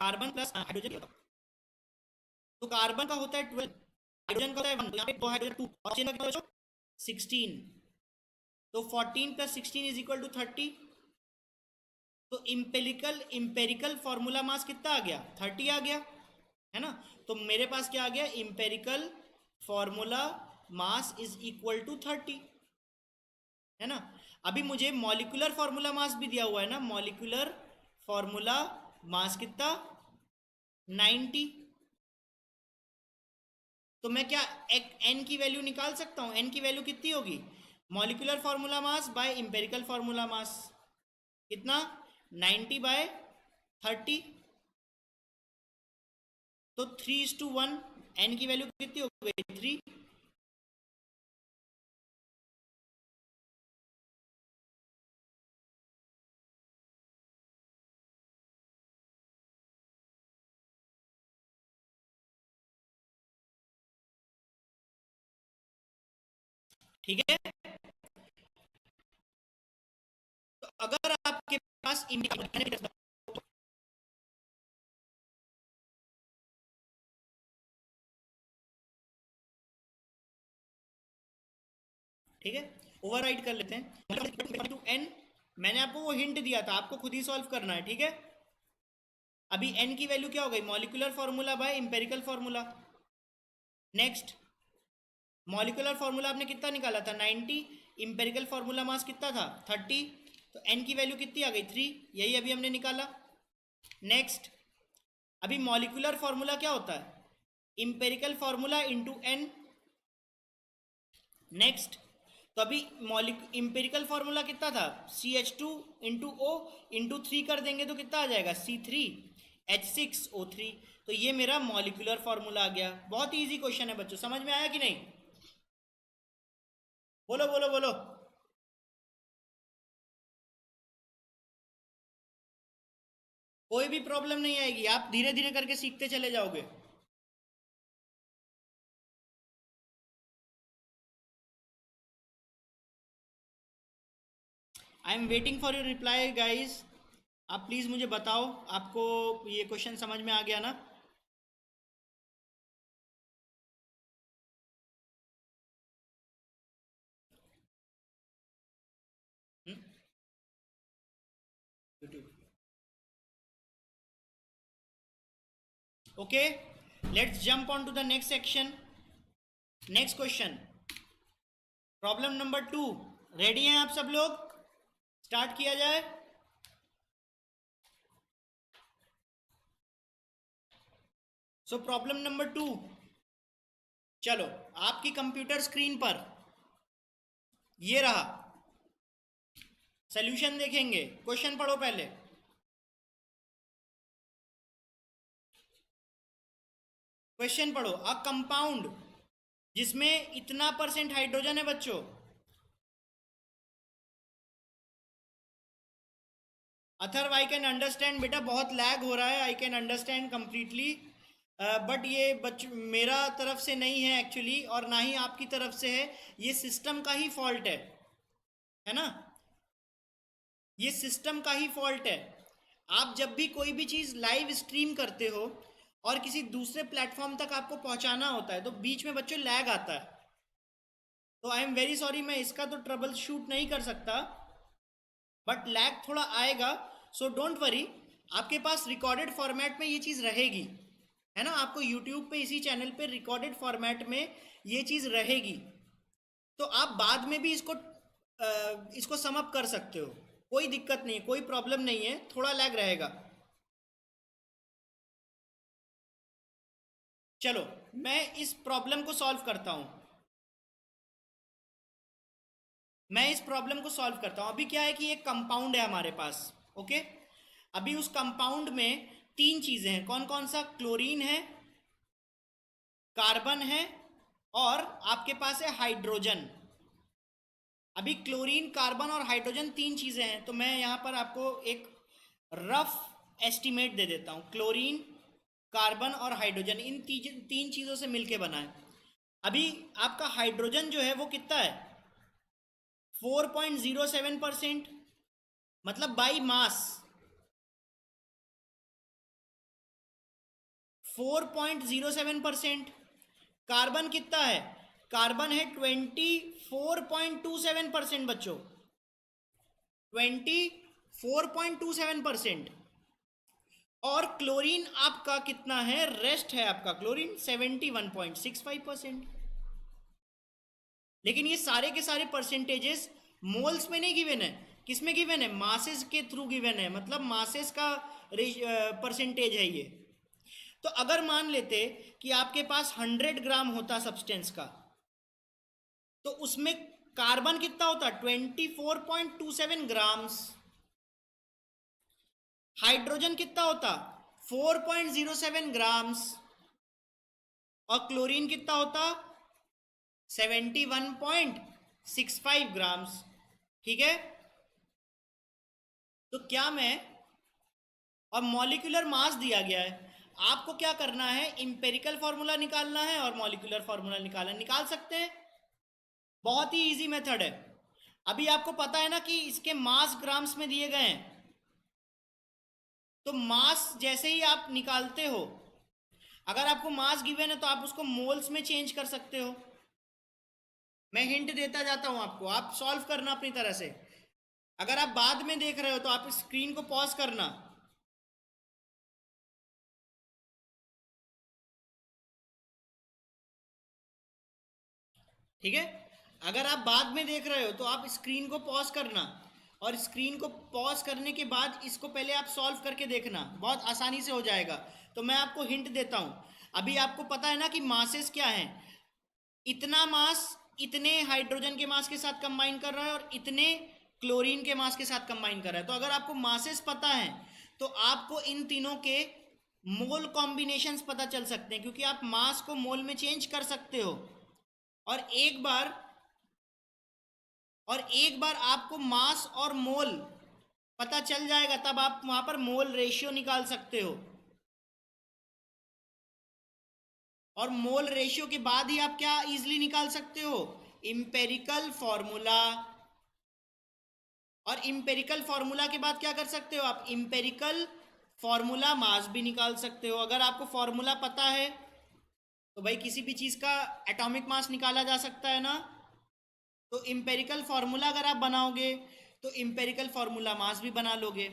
कार्बन प्लस हाइड्रोजन। तो कार्बन का होता है 12, हाइड्रोजन का होता है 1, तो यहाँ पे 2 हाइड्रोजन 2, ऑक्सीजन का कितना बचा 16। तो 14 प्लस 16 इज इक्वल टू 30। तो इंपेरिकल इंपेरिकल फॉर्मूला मास कितना आ गया, 30 आ गया, है ना। तो मेरे पास क्या आ गया, empirical formula mass is equal to 30, है ना। अभी मुझे मॉलिक्यूलर फॉर्मूला मास भी दिया हुआ है ना, मॉलिक्यूलर फॉर्मूला मास कितना 90। तो मैं क्या एन की वैल्यू निकाल सकता हूँ। एन की वैल्यू कितनी होगी, molecular formula mass by empirical formula मास, कितना 90/30, तो 3:1। एन की वैल्यू कितनी हो गई 3। ठीक है, तो अगर आपके पास ठीक है, ओवरराइड कर लेते हैं टू एन। मैंने आपको वो हिंट दिया था, आपको खुद ही सॉल्व करना है। ठीक है, अभी एन की वैल्यू क्या हो गई, molecular formula by empirical formula. Next, molecular formula आपने कितना निकाला था 90, इंपेरिकल फार्मूला मास कितना था 30, तो एन की वैल्यू कितनी आ गई 3, यही अभी हमने निकाला। नेक्स्ट, अभी मॉलिक्यूलर फार्मूला क्या होता है, empirical formula into N. Next, तो अभी इंपेरिकल फार्मूला कितना था, CH2 इंटू ओ इंटू 3 कर देंगे तो कितना आ जाएगा C3H6O3। तो ये मेरा मॉलिक्यूलर फार्मूला आ गया। बहुत ही इजी क्वेश्चन है बच्चों, समझ में आया कि नहीं, बोलो बोलो बोलो। कोई भी प्रॉब्लम नहीं आएगी, आप धीरे धीरे करके सीखते चले जाओगे। I am waiting for your reply guys. आप प्लीज़ मुझे बताओ, आपको ये क्वेश्चन समझ में आ गया ना। Okay, let's jump on to the next section. Next question, problem number 2। Ready हैं आप सब लोग, स्टार्ट किया जाए। सो प्रॉब्लम नंबर 2, चलो आपकी कंप्यूटर स्क्रीन पर ये रहा, सॉल्यूशन देखेंगे। क्वेश्चन पढ़ो पहले। क्वेश्चन पढ़ो, अ कंपाउंड जिसमें इतना % हाइड्रोजन है बच्चों, अथर्व आई कैन अंडरस्टैंड बेटा, बहुत लैग हो रहा है, I can understand completely, but ये मेरा तरफ से नहीं है एक्चुअली, और ना ही आपकी तरफ से है, ये सिस्टम का ही फॉल्ट है ना, ये सिस्टम का ही फॉल्ट है। आप जब भी कोई भी चीज़ लाइव स्ट्रीम करते हो और किसी दूसरे प्लेटफॉर्म तक आपको पहुंचाना होता है, तो बीच में बच्चों लैग आता है। तो आई एम वेरी सॉरी, मैं इसका तो ट्रबल शूट नहीं कर सकता, बट लैग थोड़ा आएगा। सो डोंट वरी, आपके पास रिकॉर्डेड फॉर्मेट में ये चीज़ रहेगी, है ना, आपको यूट्यूब पे इसी चैनल पे रिकॉर्डेड फॉर्मेट में ये चीज़ रहेगी, तो आप बाद में भी इसको सम अप कर सकते हो, कोई दिक्कत नहीं है, कोई प्रॉब्लम नहीं है, थोड़ा लैग रहेगा। चलो मैं इस प्रॉब्लम को सॉल्व करता हूं, मैं इस प्रॉब्लम को सॉल्व करता हूं। अभी क्या है कि एक कंपाउंड है हमारे पास, ओके। अभी उस कंपाउंड में 3 चीजें हैं, कौन कौन सा, क्लोरीन है, कार्बन है, और आपके पास है हाइड्रोजन। अभी क्लोरीन, कार्बन और हाइड्रोजन 3 चीजें हैं, तो मैं यहां पर आपको एक रफ एस्टिमेट दे देता हूं। क्लोरीन, कार्बन और हाइड्रोजन, इन 3 चीजों से मिलके बना है। अभी आपका हाइड्रोजन जो है वो कितना है, 4.07%, मतलब बाई मास 4.07%। कार्बन कितना है, कार्बन है 24.27% बच्चों, 24.27%। और क्लोरीन आपका कितना है, रेस्ट है आपका क्लोरीन 71.65%। लेकिन ये सारे के सारे परसेंटेजेस मोल्स में नहीं गिवन है, किस में गिवन है, मासेस के थ्रू गिवन है, मतलब मासेस का परसेंटेज है ये। तो अगर मान लेते कि आपके पास 100 ग्राम होता सब्सटेंस का, तो उसमें कार्बन कितना होता? 24.27 ग्राम्स। हाइड्रोजन कितना होता? 4.07 ग्राम्स। और क्लोरीन कितना होता? 71.65 ग्राम्स। ठीक है। तो क्या मैं, और मॉलिक्यूलर मास दिया गया है, आपको क्या करना है? इंपेरिकल फॉर्मूला निकालना है और मॉलिक्यूलर फॉर्मूला निकाल सकते हैं। बहुत ही इजी मेथड है। अभी आपको पता है ना कि इसके मास ग्राम्स में दिए गए हैं, तो मास जैसे ही आप निकालते हो, अगर आपको मास गिवन है तो आप उसको मोल्स में चेंज कर सकते हो। मैं हिंट देता जाता हूं आपको, आप सॉल्व करना अपनी तरह से। अगर आप बाद में देख रहे हो तो आप स्क्रीन को पॉज करना। ठीक है। अगर आप बाद में देख रहे हो तो आप स्क्रीन को पॉज करना, और स्क्रीन को पॉज करने के बाद इसको पहले आप सॉल्व करके देखना, बहुत आसानी से हो जाएगा। तो मैं आपको हिंट देता हूं। अभी आपको पता है ना कि मासेस क्या हैं? इतना मास इतने हाइड्रोजन के मास के साथ कंबाइन कर रहा है और इतने क्लोरीन के मास के साथ कंबाइन कर रहा है। तो अगर आपको मासेस पता है तो आपको इन तीनों के मोल कॉम्बिनेशंस पता चल सकते हैं, क्योंकि आप मास को मोल में चेंज कर सकते हो। और एक बार आपको मास और मोल पता चल जाएगा, तब आप वहां पर मोल रेशियो निकाल सकते हो। और मोल रेशियो के बाद ही आप क्या इजीली निकाल सकते हो? Empirical formula. और इंपेरिकल फॉर्मूला के बाद क्या कर सकते हो? आप इंपेरिकल फॉर्मूला मास भी निकाल सकते हो। अगर आपको फॉर्मूला पता है तो भाई किसी भी चीज का एटॉमिक मास निकाला जा सकता है ना। तो इंपेरिकल फार्मूला अगर आप बनाओगे तो इंपेरिकल फार्मूला मास भी बना लोगे।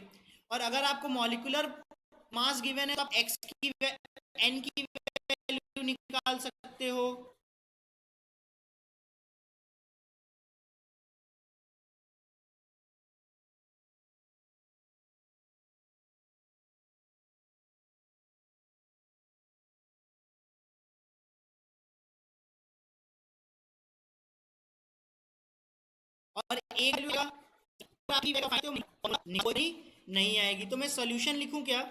और अगर आपको मॉलिक्यूलर मास गिवन है तो आप एक्स की एन की वैल्यू निकाल सकते हो। और एक वैल्यू नहीं आएगी, तो मैं सोल्यूशन लिखूं क्या?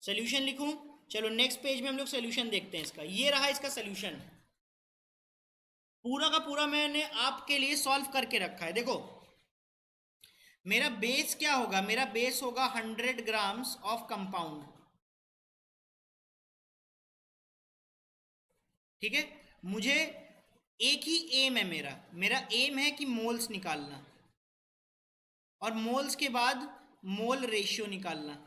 सोल्यूशन लिखूं? चलो नेक्स्ट पेज में हम लोग सोल्यूशन देखते हैं इसका। ये रहा इसका सोल्यूशन, पूरा का पूरा मैंने आपके लिए सॉल्व करके रखा है। देखो मेरा बेस क्या होगा? मेरा बेस होगा 100 ग्राम्स ऑफ कंपाउंड। ठीक है। मुझे एक ही एम है, मेरा मेरा एम है कि मोल्स निकालना, और मोल्स के बाद मोल रेशियो निकालना।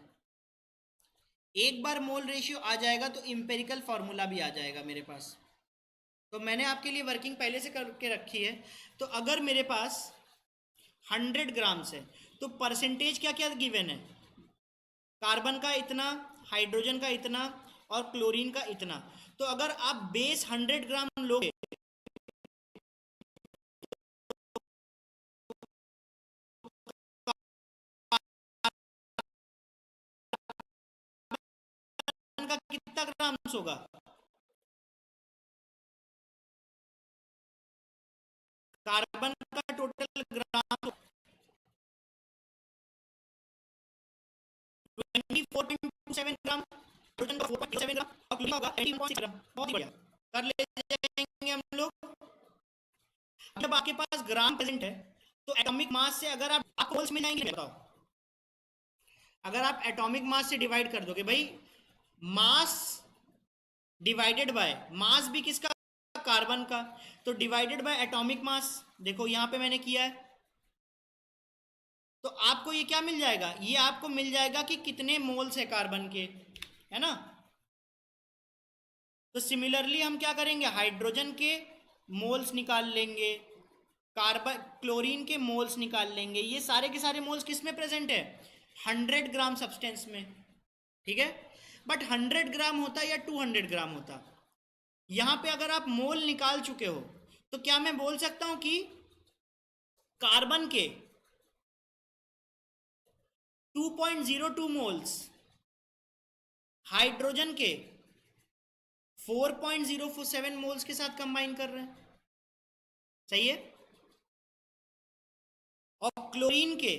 एक बार मोल रेशियो आ जाएगा तो इंपेरिकल फार्मूला भी आ जाएगा मेरे पास। तो मैंने आपके लिए वर्किंग पहले से करके रखी है। तो अगर मेरे पास 100 ग्राम्स है तो परसेंटेज क्या क्या गिवन है? कार्बन का इतना, हाइड्रोजन का इतना, और क्लोरीन का इतना। तो अगर आप बेस 100 ग्राम लोगे का कितना ग्राम्स होगा? कार्बन का टोटल ग्राम 24.27 ग्राम, हाइड्रोजन का 4.7 ग्राम, और क्लोरीन होगा 18.6 ग्राम। बहुत ही बढ़िया, कर ले जाएंगे हम लोग। जब आपके पास ग्राम प्रेजेंट है तो एटॉमिक मास से अगर आप मोल्स में जाएंगे, बताओ अगर आप एटॉमिक मास से डिवाइड कर दोगे भाई, मास डिवाइडेड बाय मास भी किसका? कार्बन का। तो डिवाइडेड बाय एटॉमिक मास, देखो यहां पे मैंने किया है। तो आपको ये क्या मिल जाएगा? ये आपको मिल जाएगा कि कितने मोल्स है कार्बन के, है ना। तो सिमिलरली हम क्या करेंगे? हाइड्रोजन के मोल्स निकाल लेंगे, कार्बन क्लोरीन के मोल्स निकाल लेंगे। ये सारे के सारे मोल्स किस में प्रेजेंट है? 100 ग्राम सब्सटेंस में। ठीक है। बट 100 ग्राम होता या 200 ग्राम होता, यहां पे अगर आप मोल निकाल चुके हो तो क्या मैं बोल सकता हूं कि कार्बन के 2.02 मोल्स हाइड्रोजन के 4.07 मोल्स के साथ कंबाइन कर रहे हैं, सही है। और क्लोरीन के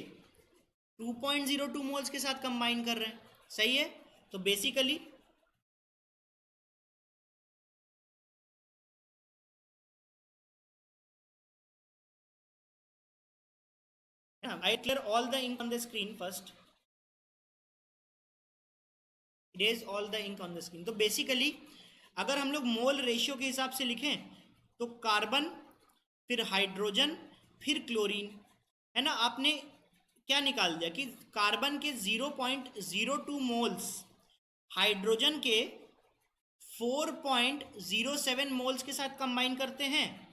2.02 मोल्स के साथ कंबाइन कर रहे हैं, सही है। तो basically I clear all the ink on the screen first. Erase all the ink on the screen. तो बेसिकली अगर हम लोग मोल रेशियो के हिसाब से लिखें तो कार्बन, फिर हाइड्रोजन, फिर क्लोरीन, है ना। आपने क्या निकाल दिया कि कार्बन के 0.02 मोल्स हाइड्रोजन के 4.07 मोल्स के साथ कंबाइन करते हैं,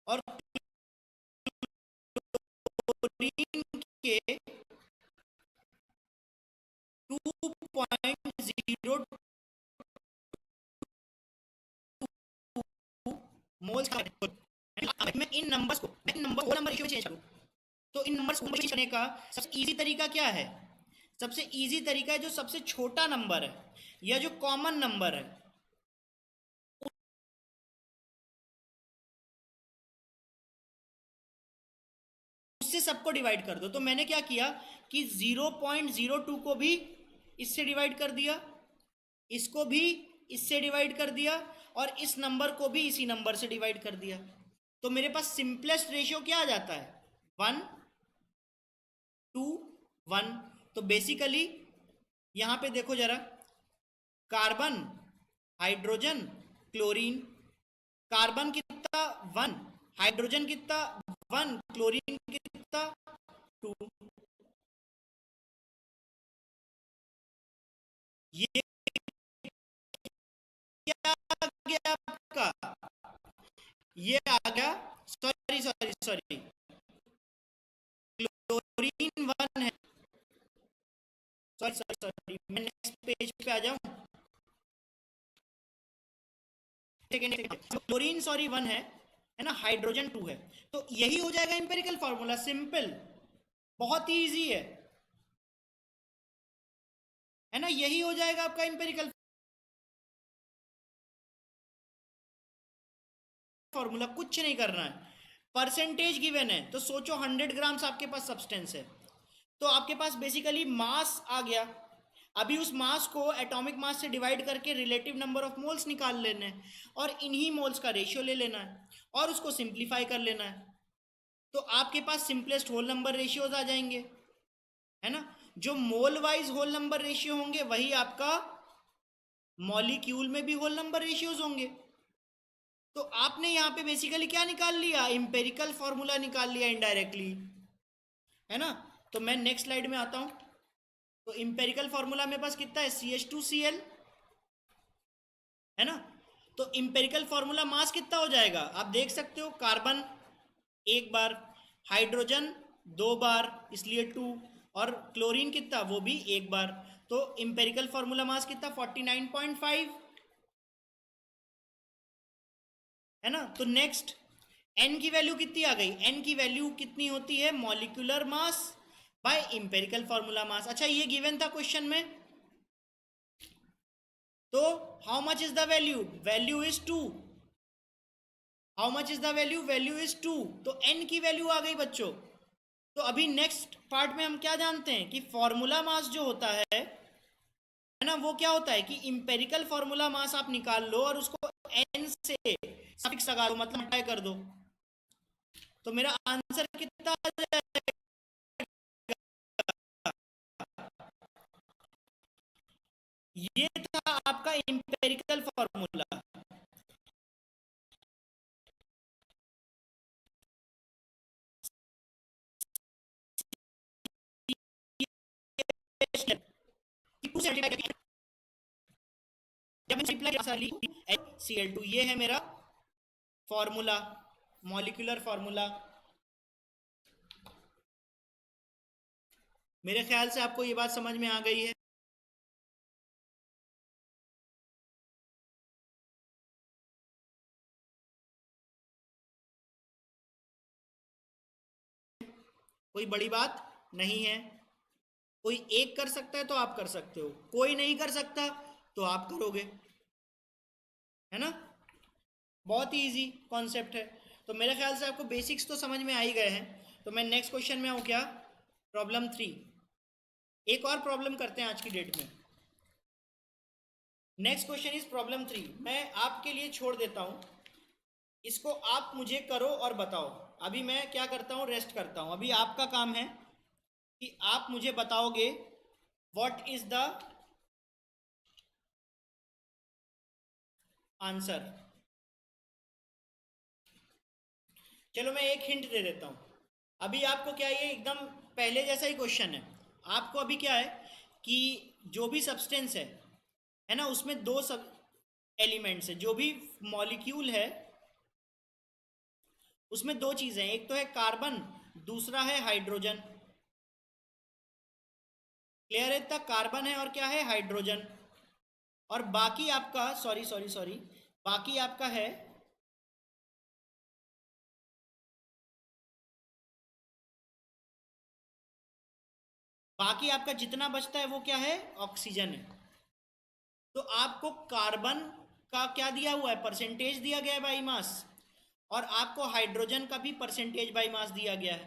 और क्लोरीन के 2.02 मोल्स मैं इन नंबर्स को होल नंबर रेशियो में चेंज करूं, तो इन नंबर्स को चेंज करने का सबसे इजी तरीका क्या है? सबसे इजी तरीका है जो सबसे छोटा नंबर है या जो कॉमन नंबर है उससे सबको डिवाइड कर दो। तो मैंने क्या किया कि 0.02 को भी इससे डिवाइड कर दिया, इसको भी इससे डिवाइड कर दिया, और इस नंबर को भी इसी नंबर से डिवाइड कर दिया। तो मेरे पास सिंपलेस्ट रेशियो क्या आ जाता है? 1:1। तो बेसिकली यहां पे देखो जरा, कार्बन, हाइड्रोजन, क्लोरीन। कार्बन कितना? 1। हाइड्रोजन कितना? 1। क्लोरीन कितना? 2। ये क्या आ गया आपका? ये आ गया, सॉरी सॉरी सॉरी, क्लोरीन 1 है। सॉरी सॉरी सॉरी, मैं नेक्स्ट पेज पे आ जाऊं। क्लोरीन सॉरी 1 है ना, हाइड्रोजन 2 है। तो यही हो जाएगा इंपेरिकल फॉर्मूला, सिंपल, बहुत ही इजी है ना। यही हो जाएगा आपका इंपेरिकल फॉर्मूला, कुछ नहीं करना है। परसेंटेज गिवन है तो सोचो 100 ग्राम्स आपके पास सब्सटेंस है, तो आपके पास बेसिकली मास आ गया। अभी उस मास को एटॉमिक मास से डिवाइड करके रिलेटिव नंबर ऑफ मोल्स निकाल लेने हैं, और इन्हीं मोल्स का रेशियो ले लेना है और उसको सिंप्लीफाई कर लेना है। तो आपके पास सिंपलेस्ट होल नंबर रेशियोज आ जाएंगे, है ना। जो मोल वाइज होल नंबर रेशियो होंगे वही आपका मॉलिक्यूल में भी होल नंबर रेशियोज होंगे। तो आपने यहां पे बेसिकली क्या निकाल लिया? इंपेरिकल फॉर्मूला निकाल लिया इनडायरेक्टली, है ना। तो मैं नेक्स्ट स्लाइड में आता हूं। तो इंपेरिकल फॉर्मूला मेरे पास कितना है? CH2Cl, है ना। तो इंपेरिकल फॉर्मूला मास कितना हो जाएगा आप देख सकते हो। कार्बन एक बार, हाइड्रोजन 2 बार, इसलिए 2, और क्लोरीन कितना? वो भी एक बार। तो इंपेरिकल फॉर्मूला मास कितना? 49.5, है ना। तो नेक्स्ट n की वैल्यू कितनी आ गई? n की वैल्यू कितनी होती है? Molecular mass by empirical formula मास। अच्छा, ये गिवन था क्वेश्चन में, तो how much is the value? Value is 2। How much is the value? Value is 2। तो n की वैल्यू आ गई बच्चों। तो अभी नेक्स्ट पार्ट में हम क्या जानते हैं कि फॉर्मूला मास जो होता है ना, वो क्या होता है कि इंपेरिकल फॉर्मूला मास आप निकाल लो और उसको n से सफिक्स लगा दो, मतलब मल्टीप्लाई कर दो, तो मेरा आंसर कितना आ जाएगा? ये था आपका इंपेरिकल फॉर्मूला। जब मैं Cl2, ये है मेरा फॉर्मूला, मॉलिक्यूलर फॉर्मूला। मेरे ख्याल से आपको ये बात समझ में आ गई है। कोई बड़ी बात नहीं है। कोई एक कर सकता है तो आप कर सकते हो, कोई नहीं कर सकता तो आप करोगे, है ना। बहुत ही इजी कॉन्सेप्ट है। तो मेरे ख्याल से आपको बेसिक्स तो समझ में आ ही गए हैं। तो मैं नेक्स्ट क्वेश्चन में आऊँ क्या, प्रॉब्लम 3। एक और प्रॉब्लम करते हैं आज की डेट में। Next question is problem 3। मैं आपके लिए छोड़ देता हूं, इसको आप मुझे करो और बताओ। अभी मैं क्या करता हूं, रेस्ट करता हूं। अभी आपका काम है कि आप मुझे बताओगे व्हाट इज द आंसर। चलो मैं एक हिंट दे देता हूं। अभी आपको क्या, ये एकदम पहले जैसा ही क्वेश्चन है। आपको अभी क्या है कि जो भी सब्सटेंस है ना, उसमें दो सब एलिमेंट्स है, जो भी मॉलिक्यूल है उसमें दो चीजें हैं, एक तो है कार्बन, दूसरा है हाइड्रोजन। क्लियर है, तक कार्बन है और क्या है, हाइड्रोजन। और बाकी आपका सॉरी सॉरी सॉरी बाकी आपका है बाकी आपका जितना बचता है वो क्या है, ऑक्सीजन है। तो आपको कार्बन का क्या दिया हुआ है, परसेंटेज दिया गया है बाई मास, और आपको हाइड्रोजन का भी परसेंटेज बाई मास दिया गया है।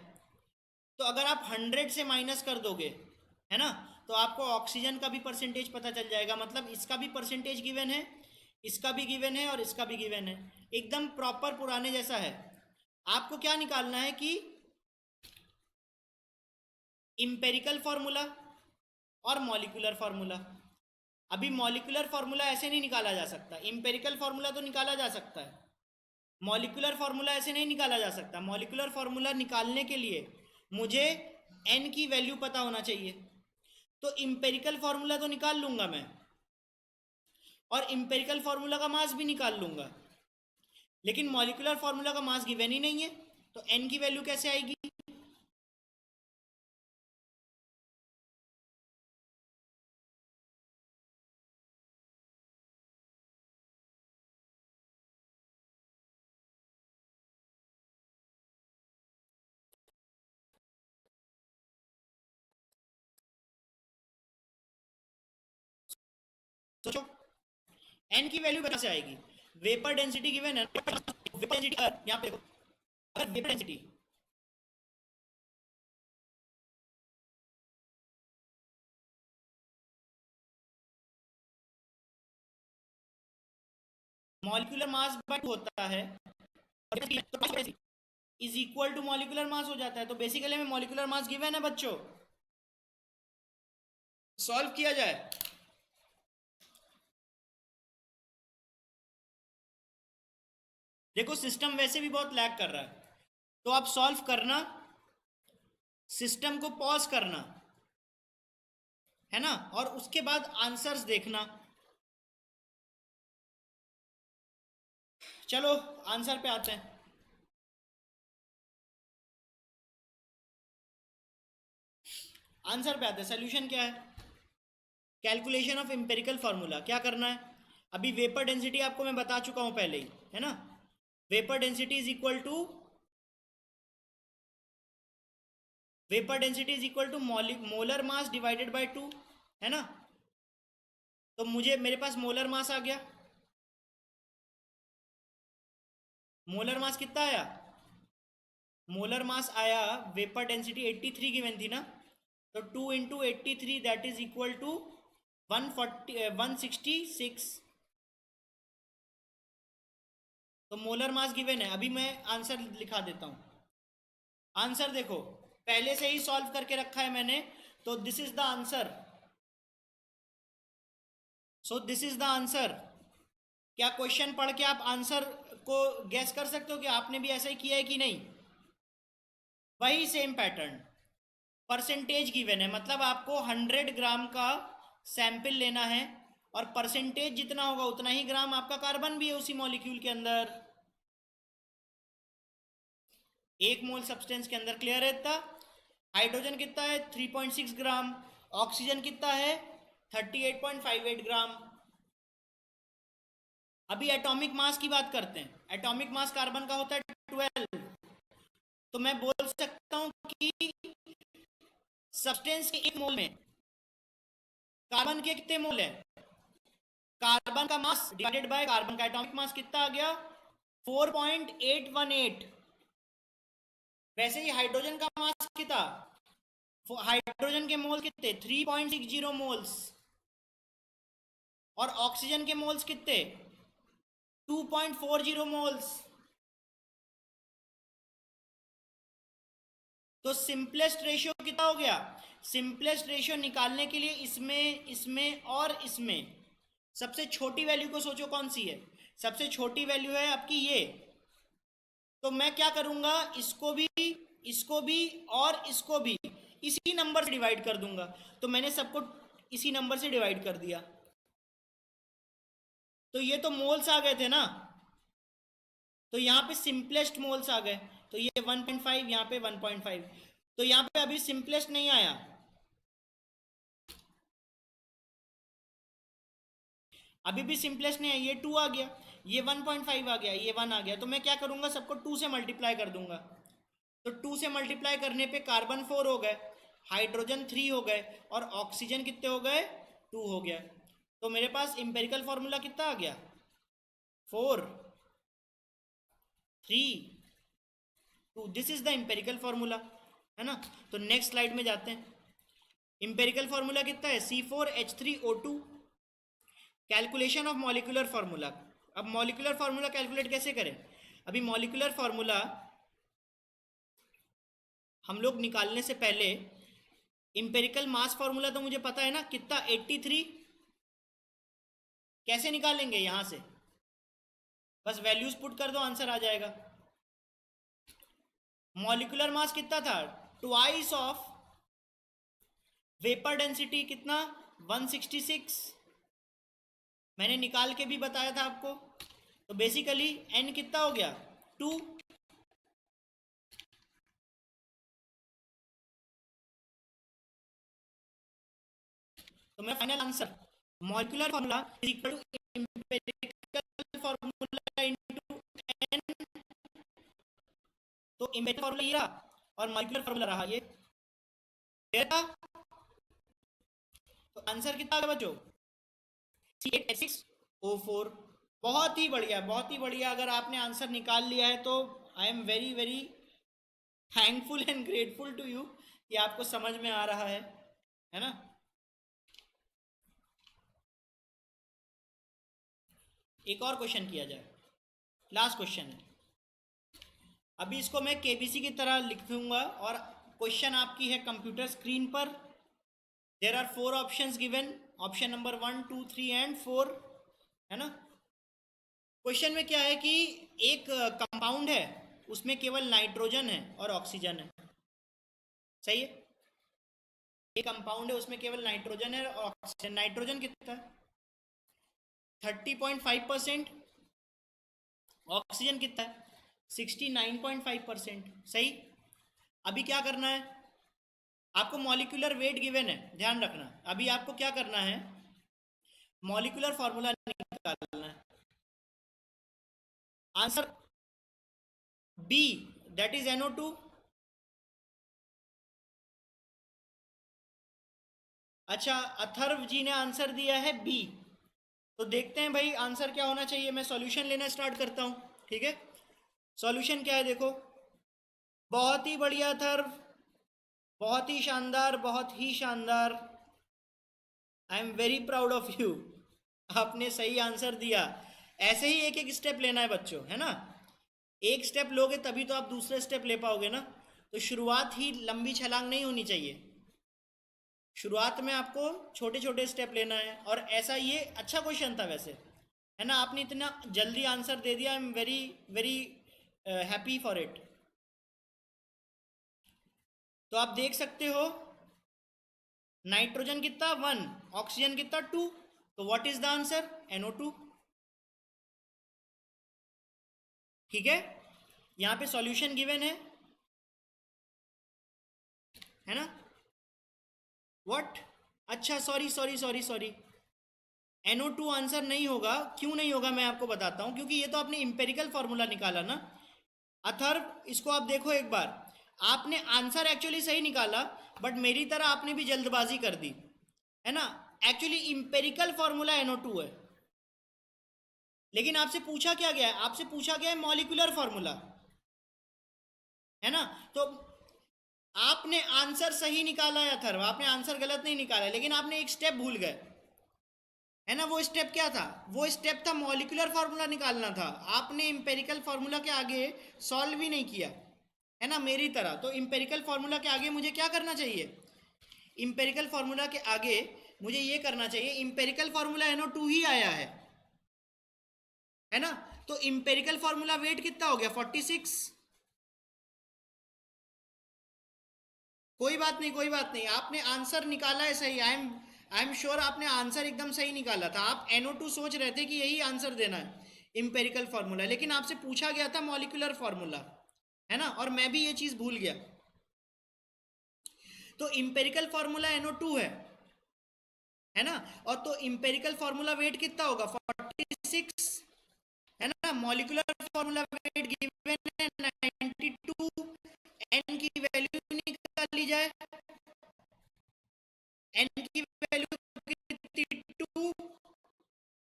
तो अगर आप 100 से माइनस कर दोगे, है ना, तो आपको ऑक्सीजन का भी परसेंटेज पता चल जाएगा। मतलब इसका भी परसेंटेज गिवन है, इसका भी गिवन है और इसका भी गिवन है, एकदम प्रॉपर पुराने जैसा है। आपको क्या निकालना है कि इंपेरिकल फॉर्मूला और मॉलिक्यूलर फॉर्मूला। अभी मॉलिक्यूलर फॉर्मूला ऐसे नहीं निकाला जा सकता, इंपेरिकल फॉर्मूला तो निकाला जा सकता है, मॉलिक्यूलर फॉर्मूला ऐसे नहीं निकाला जा सकता। मॉलिक्यूलर फॉर्मूला निकालने के लिए मुझे n की वैल्यू पता होना चाहिए। तो इंपेरिकल फॉर्मूला तो निकाल लूंगा मैं, और इंपेरिकल फॉर्मूला का मास भी निकाल लूंगा, लेकिन मॉलिक्यूलर फॉर्मूला का मास गिवन ही नहीं है, तो n की वैल्यू कैसे आएगी। सोचो n की वैल्यू कैसे आएगी। वेपर डेंसिटी गिवन है, वेपर डेंसिटी यहाँ पे, अगर vapour density molecular mass but होता है is equal to molecular mass हो जाता है। तो बेसिकली में मॉलिक्यूलर मास गिवन है बच्चों, सॉल्व किया जाए। देखो सिस्टम वैसे भी बहुत लैग कर रहा है, तो आप सॉल्व करना, सिस्टम को पॉज करना, है ना, और उसके बाद आंसर्स देखना। चलो आंसर पे आते हैं। आंसर पे आते हैं, सोल्यूशन क्या है, कैलकुलेशन ऑफ एम्पिरिकल फार्मूला। क्या करना है, अभी वेपर डेंसिटी आपको मैं बता चुका हूं पहले ही, है ना। Vapour density is equal to molar mass divided by 2, है ना। तो मेरे पास मोलर मास आ गया। मोलर मास कितना आया, मोलर मास आया, वेपर डेंसिटी 83 गिवन थी ना, तो 2 into 83 that is equal to 166। तो मोलर मास गिवन है। अभी मैं आंसर लिखा देता हूं। आंसर देखो, पहले से ही सॉल्व करके रखा है मैंने, तो this is the answer. So this is the answer. क्या क्वेश्चन पढ़ के आप आंसर को गैस कर सकते हो कि आपने भी ऐसा ही किया है कि नहीं। वही सेम पैटर्न, परसेंटेज गिवन है, मतलब आपको 100 ग्राम का सैंपल लेना है, और परसेंटेज जितना होगा उतना ही ग्राम आपका कार्बन भी है उसी मॉलिक्यूल के अंदर, एक मोल सब्सटेंस के अंदर। क्लियर है इतना। हाइड्रोजन कितना है, 3.6 ग्राम। ऑक्सीजन कितना है, 38.58 ग्राम। अभी एटॉमिक मास की बात करते हैं। एटॉमिक मास कार्बन का होता है 12। तो मैं बोल सकता हूं कि सब्सटेंस के एक मोल में कार्बन के कितने मोल है? कार्बन का मास डिवाइडेड बाय कार्बन का एटॉमिक मास कितना आ गया? 4.818। वैसे ही हाइड्रोजन का मास कितना? हाइड्रोजन के मोल कितने? 3.60 मोल्स। और ऑक्सीजन के मोल्स कितने? 2.40 मोल्स। तो सिंपलेस्ट रेशियो कितना हो गया? सिंपलेस्ट रेशियो निकालने के लिए इसमें, इसमें और इसमें सबसे छोटी वैल्यू को सोचो कौन सी है? सबसे छोटी वैल्यू है आपकी ये। तो मैं क्या करूंगा, इसको भी और इसको भी इसी नंबर से डिवाइड कर दूंगा। तो मैंने सबको इसी नंबर से डिवाइड कर दिया। तो ये तो मोल्स आ गए थे ना, तो यहाँ पे सिंपलेस्ट मोल्स आ गए। तो ये 1.5, यहाँ पे 1.5। तो यहाँ पे अभी सिंपलेस्ट नहीं आया, अभी भी सिंपलेस्ट नहीं है। ये 2 आ गया, ये 1.5 आ गया, ये 1 आ गया। तो मैं क्या करूंगा, सबको 2 से मल्टीप्लाई कर दूंगा। तो 2 से मल्टीप्लाई करने पे कार्बन 4 हो गए, हाइड्रोजन 3 हो गए, और ऑक्सीजन कितने हो गए? 2 हो गया। तो मेरे पास इंपेरिकल फॉर्मूला कितना आ गया? 4 3 2। This is the empirical formula, है ना। तो नेक्स्ट स्लाइड में जाते हैं। इंपेरिकल फॉर्मूला कितना है? C4H3O2। Calculation of molecular formula. अब मॉलिक्यूलर फार्मूला कैलकुलेट कैसे करें? अभी मॉलिक्यूलर फार्मूला हम लोग निकालने से पहले इंपेरिकल मास फार्मूला तो मुझे पता है ना, कितना? 83। कैसे निकालेंगे? यहां से बस वैल्यूज पुट कर दो, आंसर आ जाएगा। मॉलिक्यूलर मास कितना था? ट्वाइस ऑफ वेपर डेंसिटी, कितना? 166। मैंने निकाल के भी बताया था आपको। तो बेसिकली n कितना हो गया? 2। तो मैं final answer, molecular formula is equal to empirical formula into n। तो इंपेरिकल फार्मूला ये रहा और मॉलिक्यूलर फार्मूला रहा ये। तो आंसर कितना आ गया बच्चों? C8H6O4। बहुत ही बढ़िया, बहुत ही बढ़िया। अगर आपने आंसर निकाल लिया है तो I am very very thankful and grateful to you कि आपको समझ में आ रहा है ना। एक और क्वेश्चन किया जाए, लास्ट क्वेश्चन है। अभी इसको मैं केबीसी की तरह लिख दूंगा और क्वेश्चन आपकी है कंप्यूटर स्क्रीन पर। There are 4 options given, option number 1 2 3 and 4, है ना। क्वेश्चन में क्या है कि एक कंपाउंड है, उसमें केवल नाइट्रोजन है और ऑक्सीजन है। सही है। एक कंपाउंड है, उसमें केवल नाइट्रोजन है और ऑक्सीजन। नाइट्रोजन कितना है? 30.5%। ऑक्सीजन कितना है? 69.5%। सही। अभी क्या करना है आपको? मॉलिक्यूलर वेट गिवन है, ध्यान रखना। अभी आपको क्या करना है? मॉलिक्यूलर फॉर्मूला निकालना है। Answer B, that is NO2। अच्छा, अथर्व जी ने आंसर दिया है बी। तो देखते हैं भाई आंसर क्या होना चाहिए। मैं सॉल्यूशन लेना स्टार्ट करता हूं, ठीक है। सॉल्यूशन क्या है देखो, बहुत ही बढ़िया अथर्व, बहुत ही शानदार, बहुत ही शानदार। आई am very proud of you, आपने सही आंसर दिया। ऐसे ही एक एक स्टेप लेना है बच्चों, है ना। एक स्टेप लोगे तभी तो आप दूसरे स्टेप ले पाओगे ना। तो शुरुआत ही लंबी छलांग नहीं होनी चाहिए, शुरुआत में आपको छोटे छोटे स्टेप लेना है। और ऐसा, ये अच्छा क्वेश्चन था वैसे, है ना। आपने इतना जल्दी आंसर दे दिया, आई am very very happy for it. तो आप देख सकते हो नाइट्रोजन कितना? 1, ऑक्सीजन कितना? 2। तो what is the answer? NO2। ठीक है, यहां पे सॉल्यूशन गिवन है ना। व्हाट? अच्छा, sorry sorry sorry sorry, NO2 answer नहीं होगा। क्यों नहीं होगा मैं आपको बताता हूं, क्योंकि ये तो आपने इंपेरिकल फॉर्मूला निकाला ना। अथर्व, इसको आप देखो एक बार। आपने आंसर एक्चुअली सही निकाला, बट मेरी तरह आपने भी जल्दबाजी कर दी, है ना। एक्चुअली इंपेरिकल फॉर्मूला NO2 है, लेकिन आपसे पूछा क्या गया है, आपसे पूछा गया है मॉलिक्यूलर फॉर्मूला, है ना। तो आपने आंसर सही निकाला है अथर्व, आपने आंसर गलत नहीं निकाला, लेकिन आपने एक स्टेप भूल गए, है ना। वो स्टेप क्या था, वो स्टेप था मॉलिक्यूलर फार्मूला निकालना था। आपने इंपेरिकल फार्मूला के आगे सॉल्व ही नहीं किया, है ना, मेरी तरह। तो इंपेरिकल फार्मूला के आगे मुझे क्या करना चाहिए, इंपेरिकल फार्मूला के आगे मुझे ये करना चाहिए, इंपेरिकल फार्मूला NO2 ही आया है ना। तो इंपेरिकल फार्मूला वेट कितना हो गया, 46। कोई बात नहीं, कोई बात नहीं, आपने आंसर निकाला है सही। आई एम श्योर आपने आंसर एकदम सही निकाला था। आप NO2 सोच रहे थे कि यही आंसर देना है, इंपेरिकल फार्मूला, लेकिन आपसे पूछा गया था मॉलिक्यूलर फार्मूला, है ना, और मैं भी ये चीज भूल गया। तो इंपेरिकल फार्मूला NO2 है ना। और तो इंपेरिकल फार्मूला वेट कितना होगा, 46, है ना। मॉलिक्यूलर फार्मूला वेट गिवन है 92, एन की वैल्यू निकाली जाए, एन की वैल्यू